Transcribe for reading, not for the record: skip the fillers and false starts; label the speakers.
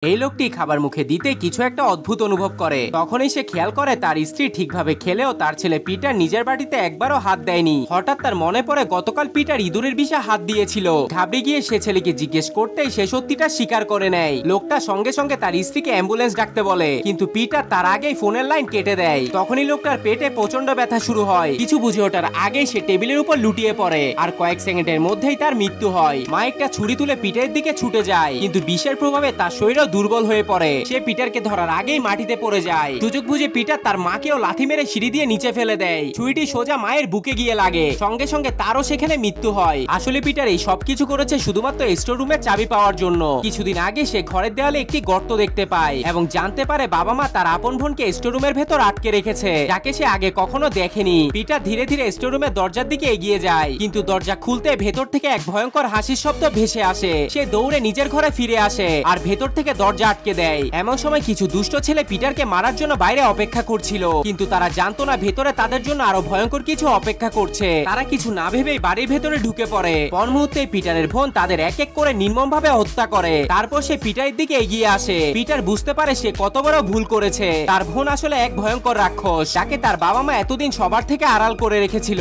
Speaker 1: এই লোকটি খাবার মুখে দিতে কিছু একটা অদ্ভুত অনুভব করে। তখনই সে খেয়াল করে তার স্ত্রী ঠিকভাবে খেলেও তার ছেলে পিটার নিজের বাটিতে একবারও হাত দেয়নি। হঠাৎ তার মনে পড়ে গতকাল পিটার ইঁদুরের বিষে হাত দিয়েছিল। ঘাবড়ে গিয়ে সে ছেলেকে জিজ্ঞেস করতেই সে সত্যিটা স্বীকার করে নেয়। লোকটা সঙ্গে সঙ্গে তার স্ত্রীকে অ্যাম্বুলেন্স ডাকতে বলে, কিন্তু পিটার তার আগেই ফোনের লাইন কেটে দেয়। তখনই লোকটার পেটে প্রচন্ড ব্যথা শুরু হয়। কিছু বুঝে ওঠার আগেই সে টেবিলের উপর লুটিয়ে পড়ে আর কয়েক সেকেন্ডের মধ্যেই তার মৃত্যু হয়। মা একটা ছুরি তুলে পিটের দিকে ছুটে যায়, কিন্তু বিষের প্রভাবে তার শরীরও দুর্বল হয়ে পড়ে। সে পিটারকে ধরার আগেই মাটিতে পড়ে যায়। সুযোগ বুঝে পিটার তার মাকেও লাথি মেরে সিঁড়ি দিয়ে নিচে ফেলে দেয়। ছুরিটি সোজা মায়ের বুকে গিয়ে লাগে। সঙ্গে সঙ্গে তারও সেখানে মৃত্যু হয়। আসলে পিটার এই সবকিছু করেছে শুধুমাত্র স্টোর রুমের চাবি পাওয়ার জন্য। কিছুদিন আগে সে ঘরের দেওয়ালে একটি গর্ত দেখতে পায় এবং জানতে পারে বাবা মা তার আপন বোনকে স্টোর রুমের ভেতর আটকে রেখেছে, যাকে সে আগে কখনো দেখেনি। পিটার ধীরে ধীরে স্টোর রুমের দরজার দিকে এগিয়ে যায়, কিন্তু দরজা খুলতে ভেতর থেকে এক ভয়ঙ্কর হাসির শব্দ ভেসে আসে। সে দৌড়ে নিজের ঘরে ফিরে আসে আর ভেতর থেকে দরজা আটকে দেয়। এমন সময় কিছু দুষ্ট ছেলে পিটারকে মারার জন্য বাইরে অপেক্ষা করছিল, কিন্তু তারা জানতো না ভেতরে তাদের জন্য আরো ভয়ঙ্কর কিছু অপেক্ষা করছে। তারা কিছু না ভেবেই বাড়ির ভেতরে ঢুকে পড়ে। পর মুহূর্তে পিটারের বোন তাদের এক এক করে নির্মমভাবে হত্যা করে। তারপর সে পিটারের দিকে এগিয়ে আসে। পিটার বুঝতে পারে সে কত বড় ভুল করেছে। তার বোন আসলে এক ভয়ঙ্কর রাক্ষস, যাকে তার বাবা মা এতদিন সবার থেকে আড়াল করে রেখেছিল।